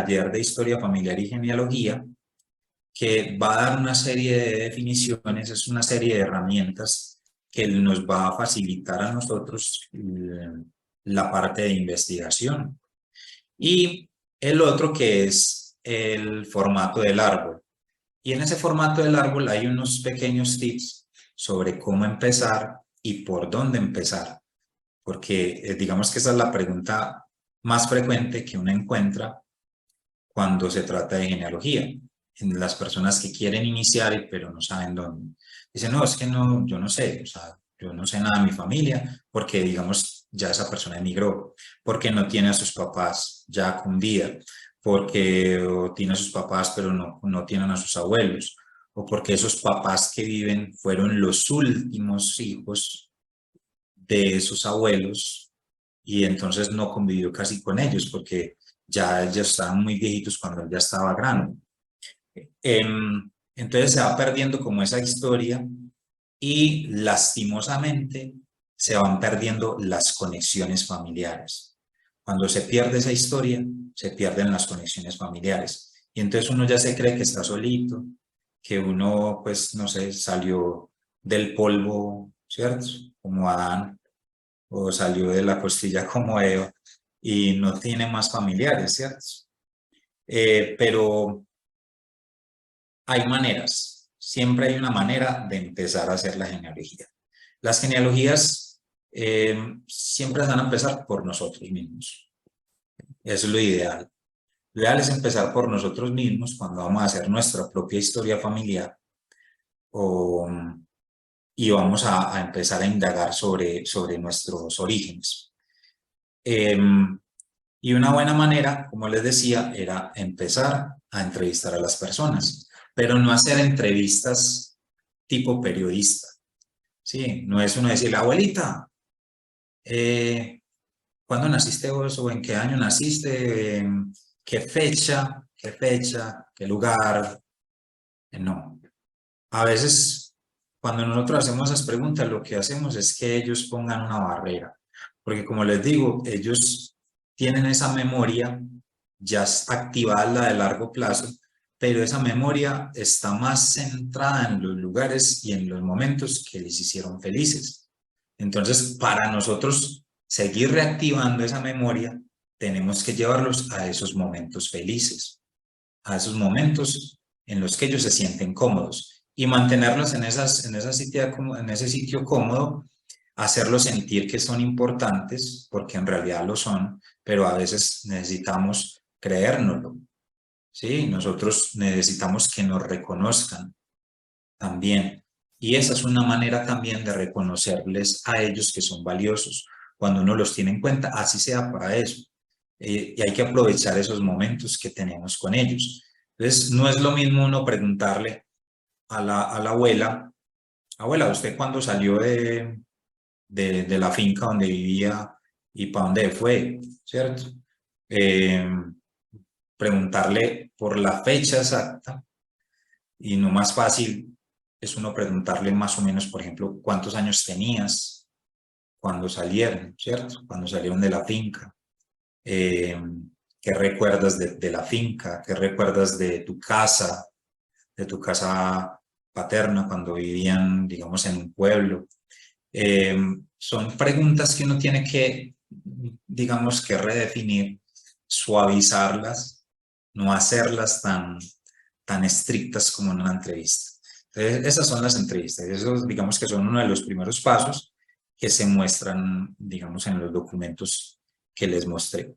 taller de historia familiar y genealogía que va a dar una serie de definiciones, es una serie de herramientas que nos va a facilitar a nosotros la parte de investigación. Y el otro que es el formato del árbol. Y en ese formato del árbol hay unos pequeños tips sobre cómo empezar y por dónde empezar. Porque digamos que esa es la pregunta más frecuente que uno encuentra cuando se trata de genealogía. En las personas que quieren iniciar pero no saben dónde. Dicen, no, es que no, yo no sé, o sea, yo no sé nada de mi familia, porque digamos, ya esa persona emigró, porque no tiene a sus papás ya con vida, porque tiene a sus papás pero no tienen a sus abuelos, o porque esos papás que viven fueron los últimos hijos de sus abuelos y entonces no convivió casi con ellos porque ya estaban muy viejitos cuando él ya estaba grande. Entonces se va perdiendo como esa historia y lastimosamente se van perdiendo las conexiones familiares. Cuando se pierde esa historia, se pierden las conexiones familiares. Y entonces uno ya se cree que está solito, que uno, pues, no sé, salió del polvo, ¿cierto? Como Adán, o salió de la costilla como Eva, y no tiene más familiares, ¿cierto? Pero hay maneras, siempre hay una manera de empezar a hacer la genealogía. Las genealogías siempre van a empezar por nosotros mismos. Eso es lo ideal. Lo ideal es empezar por nosotros mismos cuando vamos a hacer nuestra propia historia familiar y vamos a empezar a indagar sobre nuestros orígenes. Y una buena manera, como les decía, era empezar a entrevistar a las personas, pero no hacer entrevistas tipo periodista. Sí, no es uno decirle, abuelita, ¿cuándo naciste vos o en qué año naciste? ¿Qué fecha? ¿Qué lugar? No. A veces, cuando nosotros hacemos esas preguntas, lo que hacemos es que ellos pongan una barrera. Porque como les digo, ellos tienen esa memoria ya activada, la de largo plazo, pero esa memoria está más centrada en los lugares y en los momentos que les hicieron felices. Entonces, para nosotros seguir reactivando esa memoria, tenemos que llevarlos a esos momentos felices, a esos momentos en los que ellos se sienten cómodos y mantenerlos en ese sitio cómodo, hacerlos sentir que son importantes, porque en realidad lo son, pero a veces necesitamos creérnoslo, ¿sí? Nosotros necesitamos que nos reconozcan también. Y esa es una manera también de reconocerles a ellos que son valiosos, cuando uno los tiene en cuenta, así sea para eso. Y hay que aprovechar esos momentos que tenemos con ellos. Entonces, no es lo mismo uno preguntarle a la abuela, abuela, ¿usted cuándo salió de la finca donde vivía y para dónde fue? ¿Cierto? Preguntarle por la fecha exacta y no más fácil es uno preguntarle más o menos, por ejemplo, cuántos años tenías cuando salieron, ¿cierto? Cuando salieron de la finca. ¿Qué recuerdas de la finca? ¿Qué recuerdas de tu casa paterna cuando vivían, digamos, en un pueblo? Son preguntas que uno tiene que, digamos, que redefinir, suavizarlas, no hacerlas tan estrictas como en una entrevista. Entonces, esas son las entrevistas. Esos, digamos, que son uno de los primeros pasos que se muestran, digamos, en los documentos que les mostré.